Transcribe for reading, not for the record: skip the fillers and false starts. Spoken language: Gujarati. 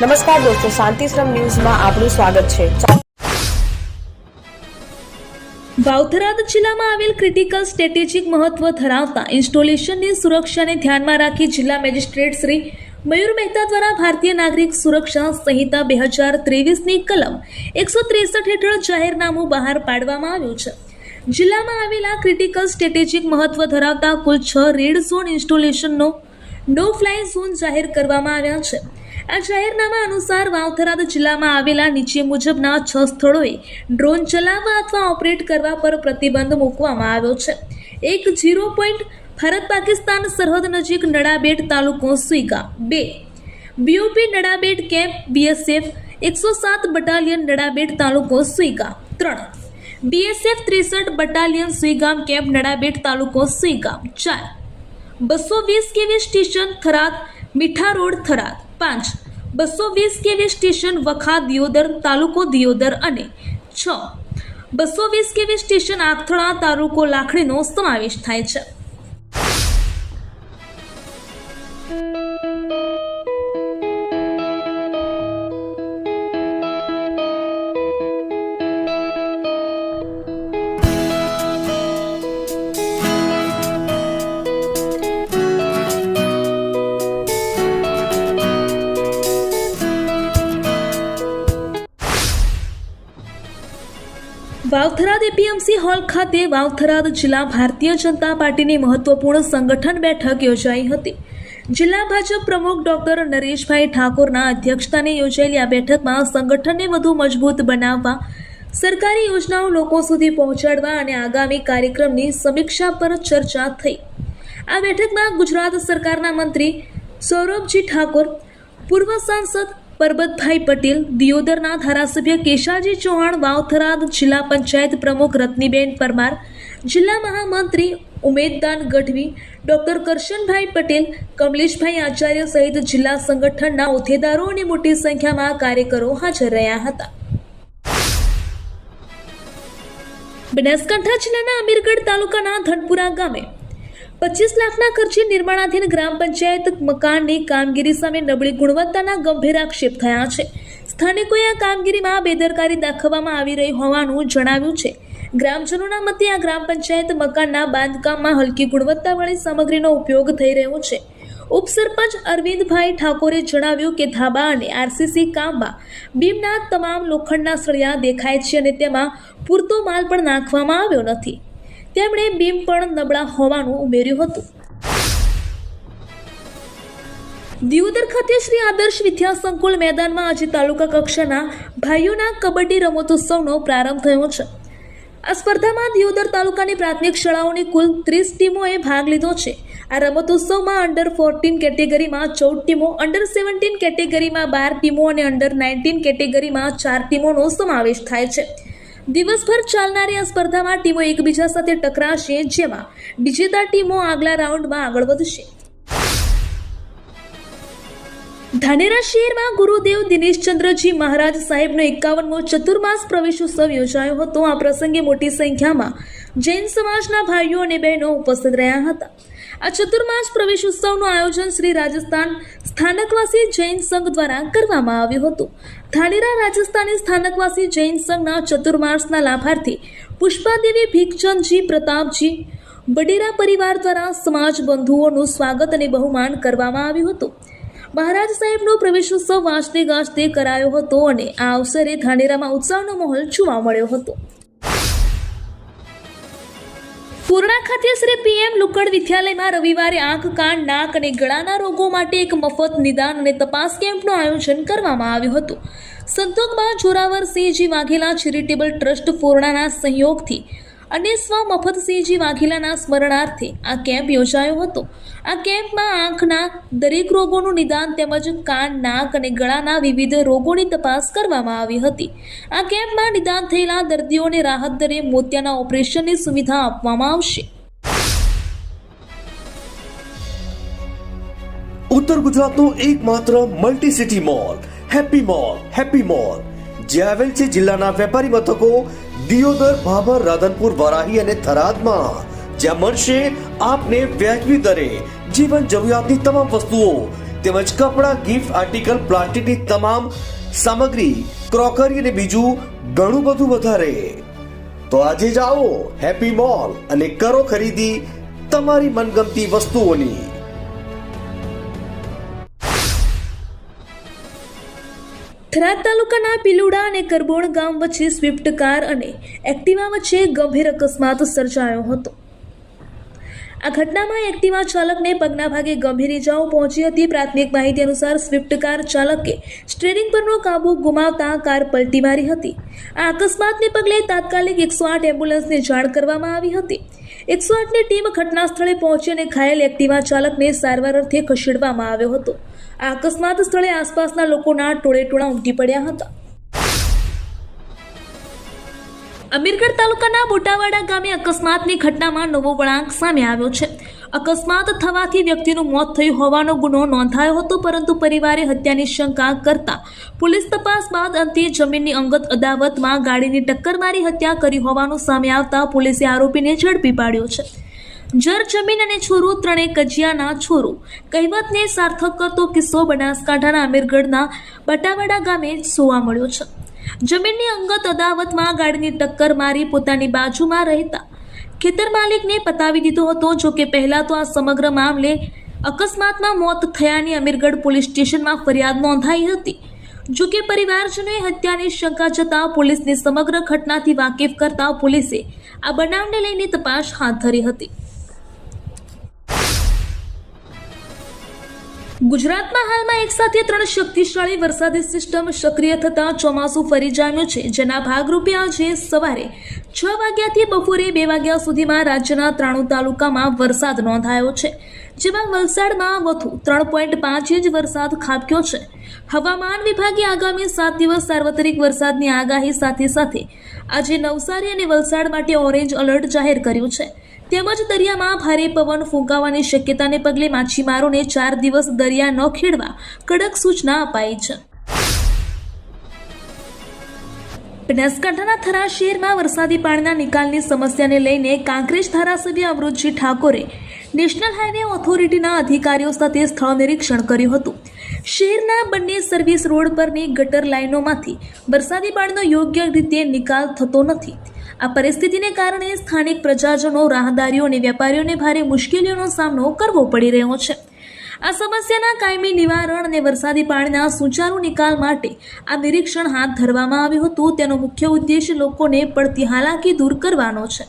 નમસ્કાર દોસ્તો, શાંતિશ્રમ ન્યૂઝમાં આપનું સ્વાગત છે। વાવથરાદ જિલ્લામાં આવેલ ક્રિટિકલ સ્ટ્રેટેજિક મહત્વ ધરાવતા ઇન્સ્ટોલેશનની સુરક્ષાને ધ્યાનમાં રાખી જિલ્લા મેજિસ્ટ્રેટ શ્રી મયુર મહેતા દ્વારા ભારતીય નાગરિક સુરક્ષા સંહિતા 2023ની કલમ 163 હેઠળ જાહેરનામું બહાર પાડવામાં આવ્યું છે। જિલ્લામાં આવેલા ક્રિટિકલ સ્ટ્રેટેજિક મહત્વ ધરાવતા કુલ 6 રેડ ઝોન ઇન્સ્ટોલેશનનો નો ફ્લાય ઝોન જાહેર કરવામાં આવ્યા છે। આ જાહેરનામા અનુસાર વાવથરાદ જિલ્લામાં આવેલા નીચે મુજબના 6 સ્થળોએ ડ્રોન ચલાવવા અથવા ઓપરેટ કરવા પર પ્રતિબંધ મૂકવામાં આવ્યો છે। 10 પોઈન્ટ ભારત પાકિસ્તાન સરહદ નજીક નડાબેટ તાલુકો Suigam. 2 BOP Nadabet camp BSF 107 battalion Nadabet તાલુકો Suigam. 3 BSF 63 battalion Suigam camp Nadabet તાલુકો સુઈગામ। 4 220 કેવી સ્ટેશન થરાદ મીઠા રોડ થરાદ। 5 220 કેવી સ્ટેશન વખા દિયોદર તાલુકો દિયોદર અને 6 220 કેવી સ્ટેશન આખથળા તાલુકો લાખણીનો સમાવેશ થાય છે। વાવથરાદ એપીએમસી હોલ ખાતે વાવથરાદ જિલ્લા ભારતીય જનતા પાર્ટીની મહત્વપૂર્ણ સંગઠન બેઠક યોજાઈ હતી। જિલ્લા ભાજપ પ્રમુખ ડોક્ટર નરેશભાઈ ઠાકોરના અધ્યક્ષસ્થાને યોજાયેલી આ બેઠકમાં સંગઠનને વધુ મજબૂત બનાવવા, સરકારી યોજનાઓ લોકો સુધી પહોંચાડવા અને આગામી કાર્યક્રમની સમીક્ષા પર ચર્ચા થઈ। આ બેઠકમાં ગુજરાત સરકારના મંત્રી સૌરભજી ઠાકોર, પૂર્વ સાંસદ પરબતભાઈ પટેલ, દિયોદરના ધારાસભ્ય કેશાજી ચૌહાણ, વાવથરાદ જિલ્લા પંચાયત પ્રમુખ રત્નીબેન પરમાર, જિલ્લા મહામંત્રી ઉમેદદાન ગઢવી, ડોક્ટર કરશનભાઈ પટેલ, કમલેશભાઈ આચાર્ય સહિત જિલ્લા સંગઠનના હોદ્દેદારો અને મોટી સંખ્યામાં કાર્યકરો હાજર રહ્યા હતા। બનાસકાંઠા જિલ્લાના અમીરગઢ તાલુકાના ધનપુરા ગામે 25 લાખના ખર્ચે નિર્માણાધીન ગ્રામ પંચાયત મકાનની કામગીરી સામે નબળી ગુણવત્તાના ગંભીર આક્ષેપ થયા છે। સ્થાનિકોએ આ કામગીરીમાં બેદરકારી દાખવવામાં આવી રહી હોવાનું જણાવ્યું છે। ગ્રામજનોના મતે આ ગ્રામ પંચાયત મકાનના બાંધકામમાં હલકી ગુણવત્તાવાળી સામગ્રીનો ઉપયોગ થઈ રહ્યો છે। ઉપસરપંચ અરવિંદભાઈ ઠાકોરે જણાવ્યું કે ધાબા અને આરસીસી કામમાં બીમના તમામ લોખંડના સળિયા દેખાય છે અને તેમાં પૂરતો માલ પણ નાખવામાં આવ્યો નથી। તેમણે બીમ પણ નબળા હોવાનું ઉમેર્યું હતું। દિયોદર ખાતે શ્રી આદર્શ વિદ્યા સંકુલ મેદાનમાં આજે તાલુકા કક્ષાના ભાઈઓના કબડ્ડી રમતોત્સવનો પ્રારંભ થયો છે। આ સ્પર્ધામાં દિયોદર તાલુકાની પ્રાથમિક શાળાઓની કુલ 30 ટીમોએ ભાગ લીધો છે। આ રમતોત્સવમાં અંડર 14 કેટેગરીમાં 14 ટીમો, અંડર 17 કેટેગરીમાં 12 ટીમો અને અંડર 19 કેટેગરીમાં 4 ટીમોનો સમાવેશ થાય છે। દિવસભર ચાલનારી આ સ્પર્ધામાં ટીમો એકબીજા સાથે ટકરાશે, જેમાં વિજેતા ટીમો આગલા રાઉન્ડમાં આગળ વધશે। ધાનેરા શહેરમાં ગુરુદેવ દિનેશચંદ્રજી મહારાજ સાહેબનો 51મો ચતુર્માસ પ્રવેશોત્સવ યોજાયો હતો। આ પ્રસંગે મોટી સંખ્યામાં જૈન સમાજના ભાઈઓ અને બહેનો ઉપસ્થિત રહ્યા હતા। આ ચતુર્માસ પ્રવેશોત્સવનું આયોજન શ્રી રાજસ્થાન સ્થાનકવાસી જૈન સંઘ દ્વારા કરવામાં આવ્યું હતું। ધાનેરા રાજસ્થાની સ્થાનકવાસી જૈન સંઘના ચતુર્માસના લાભાર્થી પુષ્પાદેવી ભીખચંદજી પ્રતાપજી બડેરા પરિવાર દ્વારા સમાજ બંધુઓનું સ્વાગત અને બહુમાન કરવામાં આવ્યું હતું। મહારાજ સાહેબનો પ્રવેશોત્સવ વાંચતે ગાજતે કરાયો હતો અને આ અવસરે ધાનેરામાં ઉત્સાહનો માહોલ જોવા મળ્યો હતો। પૂર્ણા ખાતે શ્રી પીએમ લુકડ વિદ્યાલયમાં રવિવારે આંખ, કાન, નાક અને ગળાના રોગો માટે એક મફત નિદાન અને તપાસ કેમ્પનું આયોજન કરવામાં આવ્યું હતું। સંતોકબા જોરાવરસિંહજી વાઘેલા ચેરિટેબલ ટ્રસ્ટ પૂર્ણાના સહયોગથી અને મફતસિંહજી વાઘેલાના સ્મરણાર્થે આ કેમ્પ યોજાયો હતો। આ કેમ્પમાં આંખના દરેક રોગોનું નિદાન તેમજ કાન, નાક અને ગળાના વિવિધ રોગોની તપાસ કરવામાં આવી હતી। આ કેમ્પમાં નિદાન થયેલા દર્દીઓને રાહત દરે મોતિયાના ઓપરેશનની સુવિધા આપવામાં આવશે। ઉત્તર ગુજરાતનો એકમાત્ર multi city mall happy mall જે આવેલ છે જિલ્લાના વેપારી મથકો દિયોદર, ભાભર, રાધનપુર, વરાહી અને થરાદમાં, જ્યાં મળશે આપને વ્યાજબી દરે જીવન જરૂરિયાતની તમામ વસ્તુઓ તેમજ કપડાં, ગિફ્ટ આર્ટિકલ, પ્લાસ્ટિકની તમામ સામગ્રી, ક્રોકરી અને બીજું ઘણું બધું વધારે. તો આજે જ આવો હેપી મોલ અને કરો ખરીદી તમારી મનગમતી વસ્તુઓની. થરાદ તાલુકાના પિલુડા અને કરબોણ ગામ વચ્ચે સ્વિફ્ટ કાર અને એક્ટિવા વચ્ચે ગંભીર અકસ્માત સર્જાયો હતો. આ ઘટનામાં એક્ટિવા ચાલકને પગના ભાગે ગંભીર ઇજાઓ પહોંચી હતી. પ્રાથમિક માહિતી અનુસાર સ્વિફ્ટ કાર ચાલકે સ્ટીયરિંગ પરનો કાબુ ગુમાવતા કાર પલટી મારી હતી. આ અકસ્માતને પગલે તાત્કાલિક 108 એમ્બ્યુલન્સને જાણ કરવામાં આવી હતી. 108ની ટીમ ઘટના સ્થળે પહોંચી અને ઘાયલ એક્ટિવા ચાલકને સારવાર અર્થે ખસેડવામાં આવ્યો હતો. આ અકસ્માત સ્થળે આસપાસના લોકોના ટોળેટોળા ઉમટી પડ્યા હતા. અમીરગઢ તાલુકાના બોટાવાડા ગામે અકસ્માતની ઘટનામાં નવો વળાંક સામે આવ્યો છે. અકસ્માત થવાથી વ્યક્તિનું મોત થયું હોવાનો ગુનો નોંધાયો હતો, પરંતુ પરિવારે હત્યાની શંકા કરતા પોલીસ તપાસ બાદ અંતે જમીનની અંગત અદાવતમાં ગાડીની ટક્કર મારી હત્યા કરી હોવાનું સામે આવતા પોલીસે આરોપીને ઝડપી પાડ્યો છે. જર જમીન અને છોરું, ત્રણેય કજિયાના છોરું કહેવતને સાર્થક કરતો કિસ્સો બનાસકાંઠાના અમીરગઢના બટાવાડા ગામે જોવા મળ્યો છે. જમીનની અંગત અદાવતમાં ગાડીની ટક્કર મારી પોતાની બાજુમાં રહેતા ખેતર માલિકને પતાવી દીધો હતો. જો કે પહેલા તો આ સમગ્ર મામલે અકસ્માતમાં મોત થયાની અમીરગઢ પોલીસ સ્ટેશનમાં ફરિયાદ નોંધાઈ હતી. જો કે પરિવારજનોએ હત્યાની શંકા જતા પોલીસને સમગ્ર ઘટનાથી વાકેફ કરતા પોલીસે આ બનાવને લઈને તપાસ હાથ ધરી હતી. ગુજરાતમાં હાલમાં એકસાથે 3 શક્તિશાળી વરસાદી સિસ્ટમ સક્રિય થતાં ચોમાસું ફરી જામ્યું છે, જેના ભાગરૂપે આજે સવારે 6 વાગ્યાથી બપોરે 2 વાગ્યા સુધીમાં રાજ્યના 93 તાલુકામાં વરસાદ નોંધાયો છે, જેમાં વલસાડમાં વધુ 3.5 ઇંચ વરસાદ ખાબક્યો છે. હવામાન વિભાગે આગામી 7 દિવસ સાર્વત્રિક વરસાદની આગાહી સાથે સાથે આજે નવસારી અને વલસાડ માટે ઓરેન્જ એલર્ટ જાહેર કર્યું છે. તેમજ દરિયામાં ભારે પવન ફૂંકાવાની શક્યતાને પગલે માછીમારોને 4 દિવસ દરિયા ન ખેડવા કડક સૂચના અપાઈ છે. બનાસકાંઠાના થરા શહેરમાં વરસાદી પાણીના નિકાલની સમસ્યાને લઈને કાંકરેજ ધારાસભ્ય અમૃતજી ઠાકોરે નેશનલ હાઈવે ઓથોરિટીના અધિકારીઓ સાથે સ્થળ નિરીક્ષણ કર્યું હતું. શહેરના બંને સર્વિસ રોડ પરની ગટર લાઇનોમાંથી વરસાદી પાણીનો યોગ્ય રીતે નિકાલ થતો નથી. આ પરિસ્થિતિને કારણે સ્થાનિક પ્રજાજનો, રાહદારીઓ અને વેપારીઓને ભારે મુશ્કેલીઓનો સામનો કરવો પડી રહ્યો છે. આ સમસ્યાના કાયમી નિવારણ અને વરસાદી પાણીના સુચારુ નિકાલ માટે આ નિરીક્ષણ હાથ ધરવામાં આવ્યું હતું. તેનો મુખ્ય ઉદ્દેશ લોકોને પડતી હાલાકી દૂર કરવાનો છે.